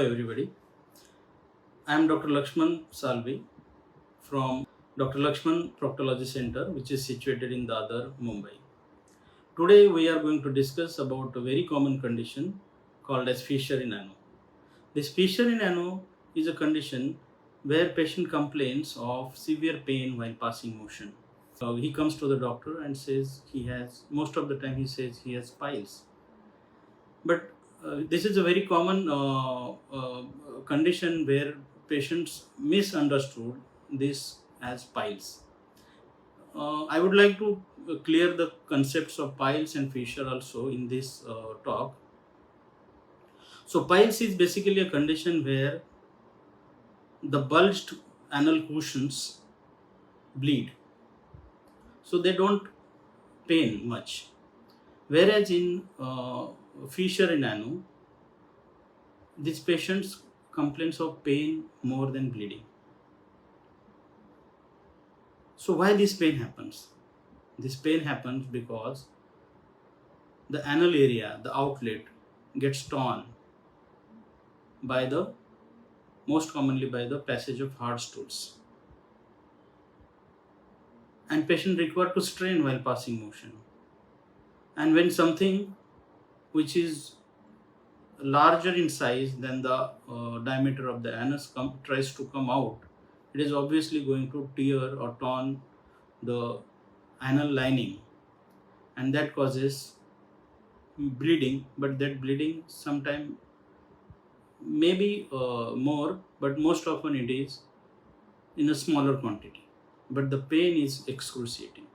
Hello everybody. I am Dr. Laxman Salvi from Dr. Laxman Proctology Center, which is situated in Dadar, Mumbai. Today we are going to discuss about a very common condition called as fissure in ano. This fissure in ano is a condition where patient complains of severe pain while passing motion. He comes to the doctor and says most of the time he says he has piles. But this is a very common condition where patients misunderstood this as piles. I would like to clear the concepts of piles and fissure also in this talk. So piles is basically a condition where the bulged anal cushions bleed. So they don't pain much. Whereas in fissure in ano, these patients complains of pain more than bleeding. So why this pain happens? This pain happens because the anal area, the outlet, gets torn most commonly by the passage of hard stools. And patient required to strain while passing motion. And when something which is larger in size than the diameter of the anus tries to come out, it is obviously going to tear or torn the anal lining, and that causes bleeding. But that bleeding sometimes maybe more, but most often it is in a smaller quantity, but the pain is excruciating.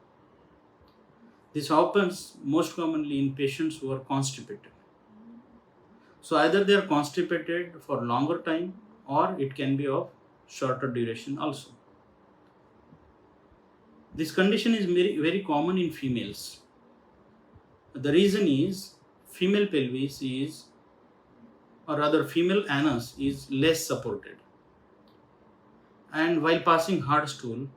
This happens most commonly in patients who are constipated. So either they are constipated for longer time, or it can be of shorter duration also. This condition is very, very common in females. The reason is female pelvis is, or rather female anus is less supported. And while passing hard stool,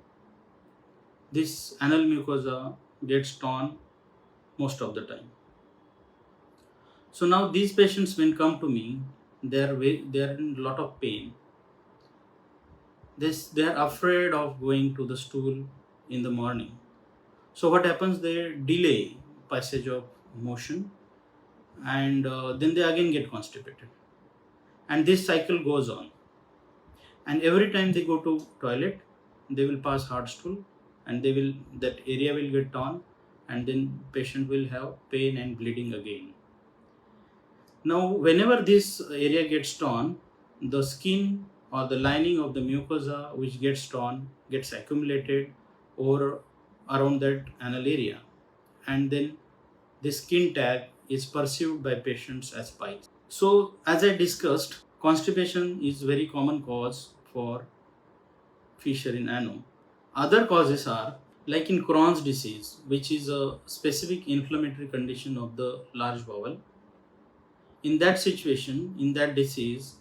this anal mucosa gets torn most of the time. So now these patients, when come to me, they are in a lot of pain. They are afraid of going to the stool in the morning. So what happens? They delay passage of motion, and then they again get constipated. And this cycle goes on. And every time they go to toilet, they will pass hard stool, and that area will get torn, and then patient will have pain and bleeding again. Now, whenever this area gets torn, the skin or the lining of the mucosa which gets torn gets accumulated over around that anal area, and then the skin tag is perceived by patients as piles. So, as I discussed, constipation is very common cause for fissure in ano. Other causes are like in Crohn's disease, which is a specific inflammatory condition of the large bowel. In that situation, in that disease,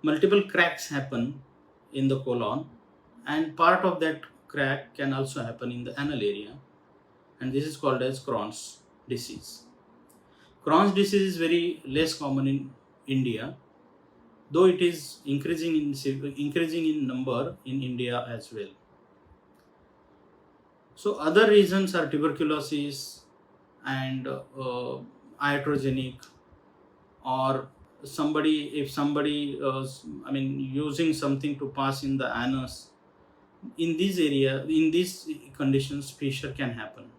multiple cracks happen in the colon, and part of that crack can also happen in the anal area, and this is called as Crohn's disease. Crohn's disease is very less common in India, though it is increasing in number in India as well. So other reasons are tuberculosis and iatrogenic, or if somebody using something to pass in the anus. In these conditions, fissure can happen.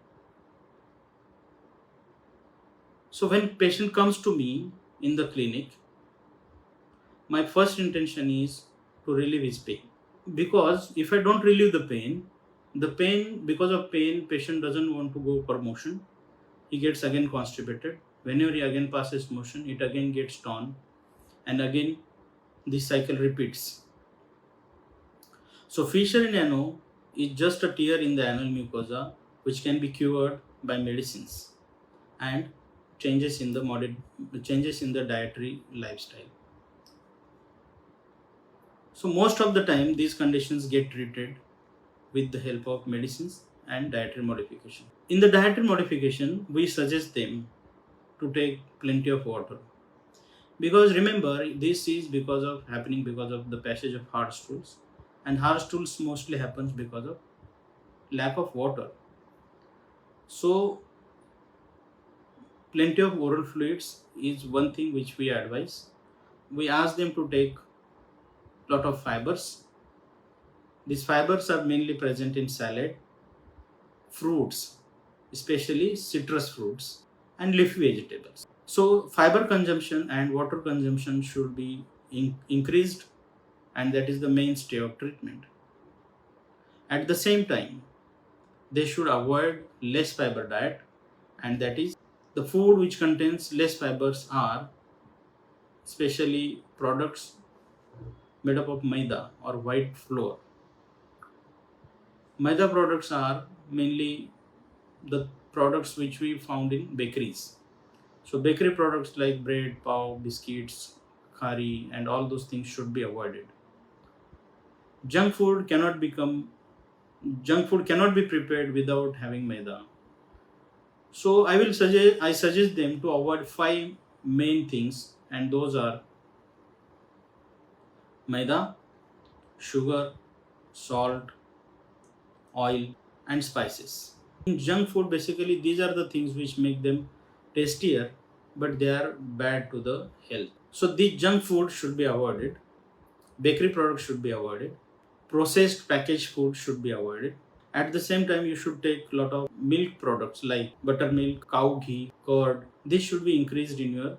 So when patient comes to me in the clinic, my first intention is to relieve his pain. Because if I don't relieve because of pain, patient doesn't want to go for motion. He gets again constipated. Whenever he again passes motion, it again gets torn, and again this cycle repeats. So fissure in ano is just a tear in the anal mucosa, which can be cured by medicines and changes in the dietary lifestyle. So most of the time these conditions get treated with the help of medicines and dietary modification. In the dietary modification, we suggest them to take plenty of water. Because remember, this is happening because of the passage of hard stools, and hard stools mostly happens because of lack of water. So plenty of oral fluids is one thing which we advise. We ask them to take lot of fibers. These fibers are mainly present in salad, fruits, especially citrus fruits, and leafy vegetables. So fiber consumption and water consumption should be increased, and that is the mainstay of treatment. At the same time, they should avoid less fiber diet, and that is the food which contains less fibers are especially products made up of maida or white flour. Maida products are mainly the products which we found in bakeries. So bakery products like bread, pav, biscuits, khari, and all those things should be avoided. Junk food cannot become junk food cannot be prepared without having maida. So I suggest them to avoid five main things, and those are maida, sugar, salt, oil, and spices. In junk food, basically these are the things which make them tastier, but they are bad to the health. So the junk food should be avoided. Bakery products should be avoided. Processed packaged food should be avoided. At the same time, you should take a lot of milk products like buttermilk, cow ghee, curd. This should be increased in your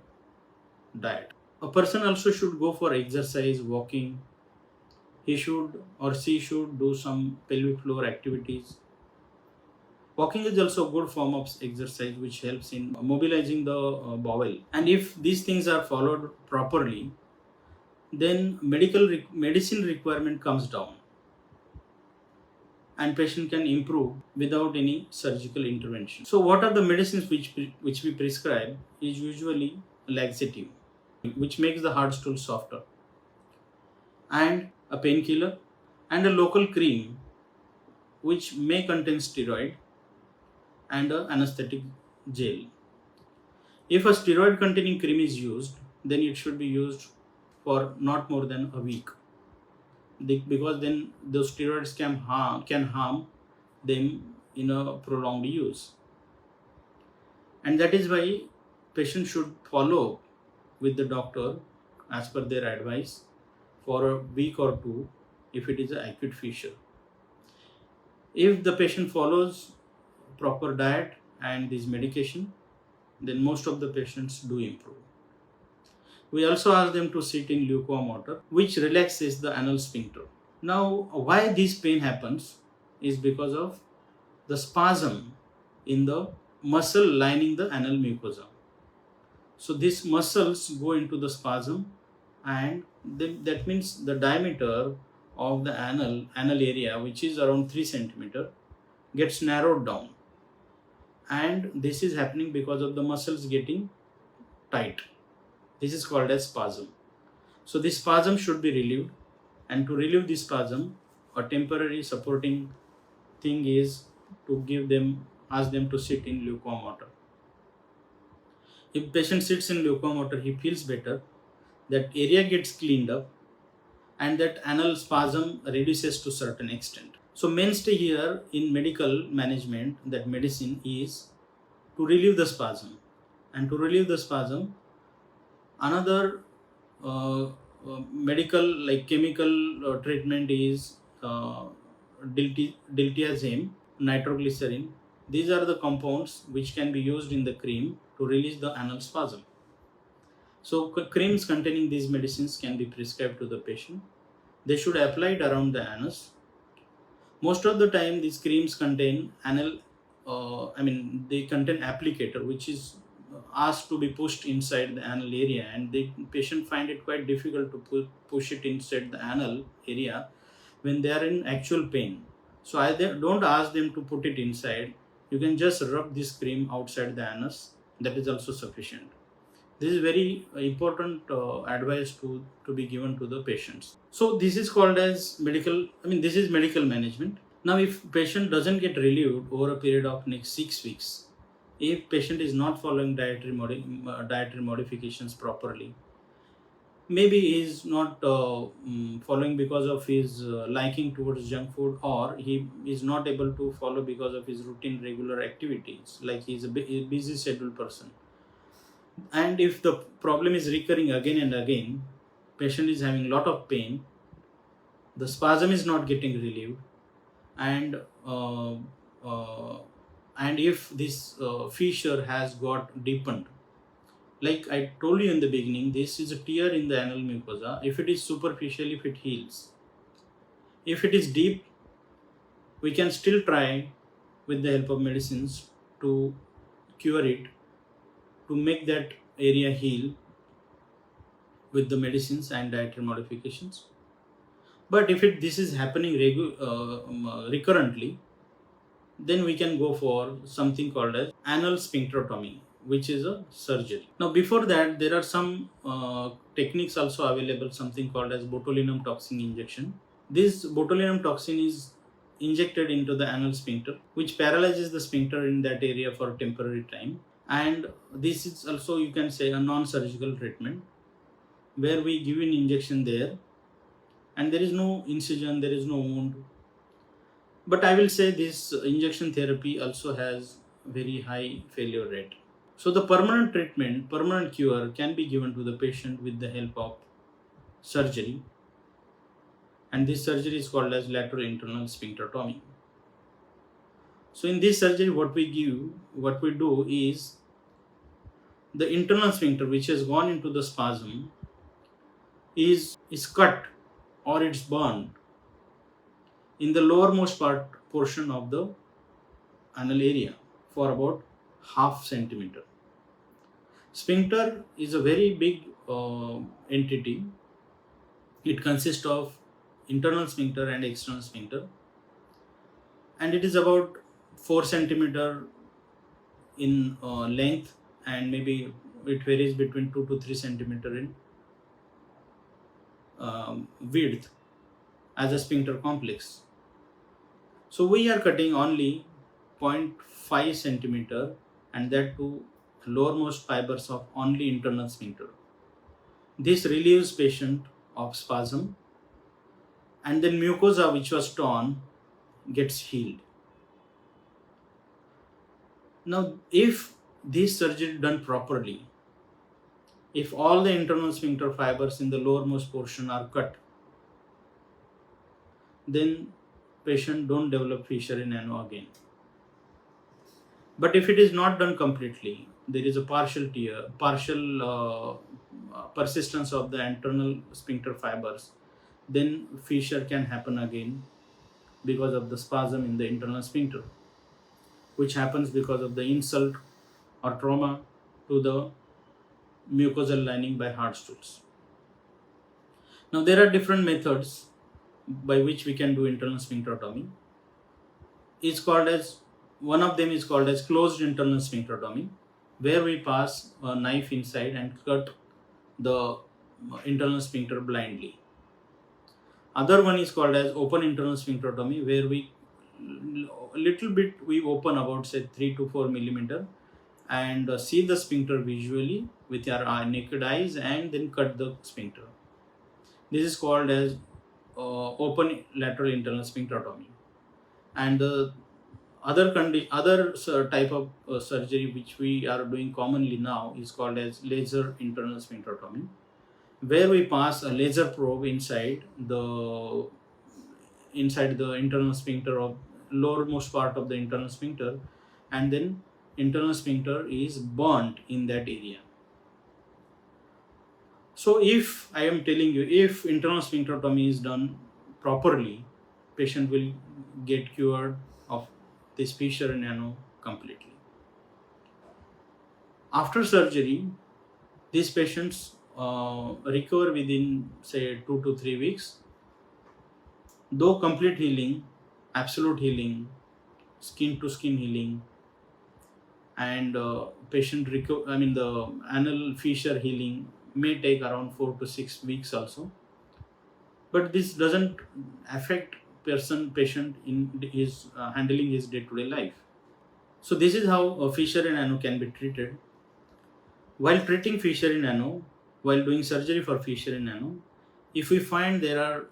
diet. A person also should go for exercise, walking. He should or she should do some pelvic floor activities. Walking is also a good form of exercise which helps in mobilizing the bowel. And if these things are followed properly, then medicine requirement comes down, and patient can improve without any surgical intervention. So what are the medicines which we prescribe is usually laxative, which makes the hard stool softer, and a painkiller, and a local cream which may contain steroid, and a anesthetic gel. If a steroid containing cream is used, then it should be used for not more than a week, because then those steroids can harm them in a prolonged use. And that is why patients should follow with the doctor as per their advice for a week or two if it is an acute fissure. If the patient follows proper diet and this medication, then most of the patients do improve. We also ask them to sit in lukewarm water, which relaxes the anal sphincter. Now, why this pain happens is because of the spasm in the muscle lining the anal mucosa. So these muscles go into the spasm, and that means the diameter of the anal area, which is around 3 centimeter, gets narrowed down. And this is happening because of the muscles getting tight. This is called as spasm. So this spasm should be relieved, and to relieve this spasm, a temporary supporting thing is to ask them to sit in lukewarm water. If patient sits in lukewarm water, he feels better, that area gets cleaned up, and that anal spasm reduces to certain extent. So mainstay here in medical management, that medicine is to relieve the spasm. And to relieve the spasm, another medical like chemical treatment is diltiazem, nitroglycerin. These are the compounds which can be used in the cream to release the anal spasm. So creams containing these medicines can be prescribed to the patient. They should apply it around the anus. Most of the time these creams contain they contain applicator which is asked to be pushed inside the anal area, and the patient find it quite difficult to push it inside the anal area when they are in actual pain. So I don't ask them to put it inside. You can just rub this cream outside the anus. That is also sufficient. This is very important advice to be given to the patients. So this is called as this is medical management. Now if patient doesn't get relieved over a period of next 6 weeks, if patient is not following dietary modifications properly, maybe he is not following because of his liking towards junk food, or he is not able to follow because of his routine regular activities, like he is a busy scheduled person. And if the problem is recurring again and again, patient is having lot of pain, the spasm is not getting relieved, and uh, uh, and if this fissure has got deepened, like I told you in the beginning, this is a tear in the anal mucosa. If it is superficial, if it heals. If it is deep, we can still try with the help of medicines to cure it, to make that area heal with the medicines and dietary modifications. But if this is happening recurrently, then we can go for something called as anal sphinctrotomy, which is a surgery. Now, before that, there are some techniques also available, something called as botulinum toxin injection. This botulinum toxin is injected into the anal sphincter, which paralyzes the sphincter in that area for a temporary time. And this is also, you can say, a non-surgical treatment where we give an injection there, and there is no incision, there is no wound. But I will say this injection therapy also has very high failure rate. So the permanent treatment, permanent cure can be given to the patient with the help of surgery, and this surgery is called as lateral internal sphinctrotomy. So in this surgery, what we do is the internal sphincter which has gone into the spasm is cut, or it's burned in the lowermost portion of the anal area for about half centimeter. Sphincter is a very big entity. It consists of internal sphincter and external sphincter, and it is about 4 centimeter in length, and maybe it varies between 2 to 3 centimeter in width as a sphincter complex. So we are cutting only 0.5 centimeter, and that to lowermost fibers of only internal sphincter. This relieves patient of spasm, and then mucosa which was torn gets healed. Now, if this surgery done properly, if all the internal sphincter fibers in the lowermost portion are cut, then patient don't develop fissure in ano again. But if it is not done completely, there is a partial tear, partial persistence of the internal sphincter fibers, then fissure can happen again because of the spasm in the internal sphincter, which happens because of the insult or trauma to the mucosal lining by hard stools. Now, there are different methods by which we can do internal sphincterotomy. One of them is called as closed internal sphincterotomy, where we pass a knife inside and cut the internal sphincter blindly. Other one is called as open internal sphincterotomy, where we open about say 3 to 4 millimeter and see the sphincter visually with our naked eyes, and then cut the sphincter. This is called as open lateral internal sphincterotomy. And the other type of surgery which we are doing commonly now is called as laser internal sphincterotomy, where we pass a laser probe inside the internal sphincter of lowermost part of the internal sphincter, and then internal sphincter is burnt in that area. So if I am telling you, if internal sphincterotomy is done properly, patient will get cured of this fissure in ano completely. After surgery, these patients recover within say 2 to 3 weeks. Though complete healing, absolute healing, skin to skin healing, and the anal fissure healing may take around 4 to 6 weeks also. But this doesn't affect patient in his handling his day-to-day life. So this is how a fissure in ano can be treated. While treating fissure in ano, while doing surgery for fissure in nano, if we find there are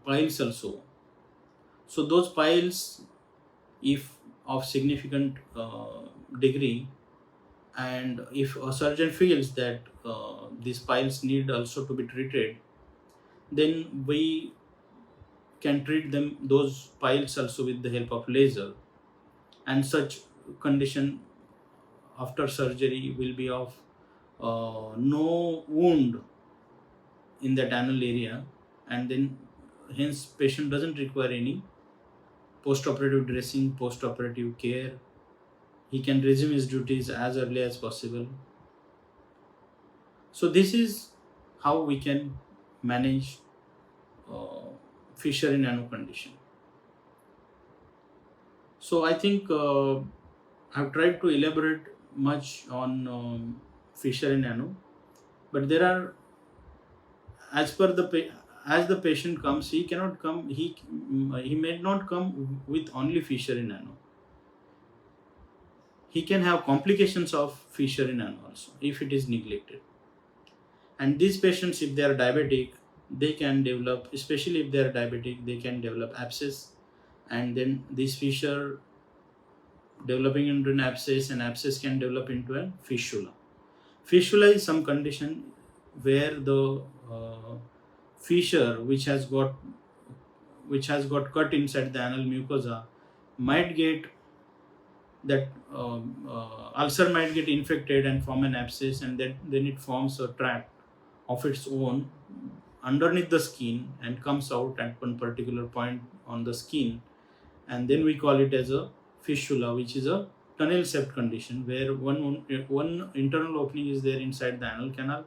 piles also, so those piles, if of significant degree, and if a surgeon feels that these piles need also to be treated, then we can treat them those piles also with the help of laser. And such condition after surgery will be of no wound in that anal area, and then hence patient doesn't require any post-operative dressing, post-operative care. He can resume his duties as early as possible. So this is how we can manage uh, fissure in nano condition. So I think I've tried to elaborate much on fissure in nano, but there are, as per the as the patient comes, he cannot come. He may not come with only fissure in nano. He can have complications of fissure in nano also if it is neglected. And these patients, if they are diabetic, they can develop, especially if they are diabetic, they can develop abscess, and then this fissure developing into an abscess, and abscess can develop into a fistula. Fistula is some condition where the fissure which has got cut inside the anal mucosa might get that ulcer might get infected and form an abscess, and then it forms a tract of its own underneath the skin and comes out at one particular point on the skin, and then we call it as a fistula, which is a tunnel shaped condition where one internal opening is there inside the anal canal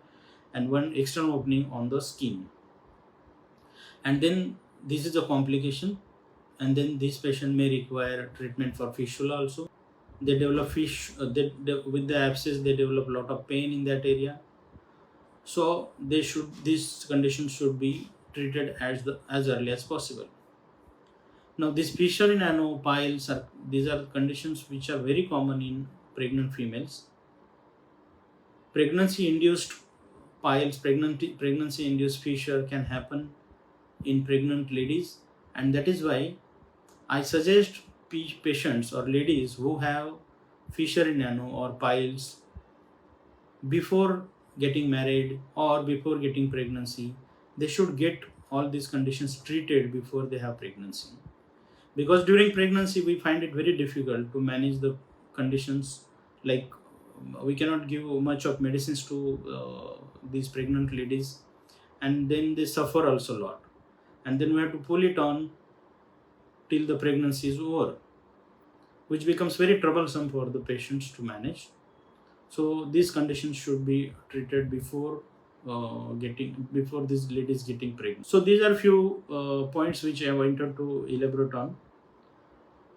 and one external opening on the skin. And then this is a complication, and then this patient may require treatment for fistula also. They develop with the abscess, they develop a lot of pain in that area. So this condition should be treated as early as possible. Now, this fissure in nano piles these are conditions which are very common in pregnant females. Pregnancy-induced piles, pregnancy-induced fissure can happen in pregnant ladies, and that is why I suggest patients or ladies who have fissure in nano or piles before getting married or before getting pregnancy, they should get all these conditions treated before they have pregnancy. Because during pregnancy we find it very difficult to manage the conditions, like we cannot give much of medicines to these pregnant ladies, and then they suffer also a lot, and then we have to pull it on till the pregnancy is over, which becomes very troublesome for the patients to manage. So these conditions should be treated before these ladies getting pregnant. So these are few points which I wanted to elaborate on.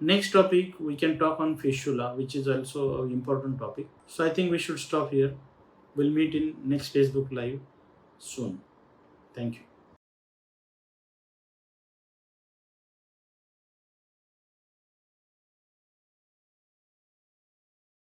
Next topic we can talk on fistula, which is also an important topic. So I think we should stop here. We'll meet in next Facebook Live soon. Thank you.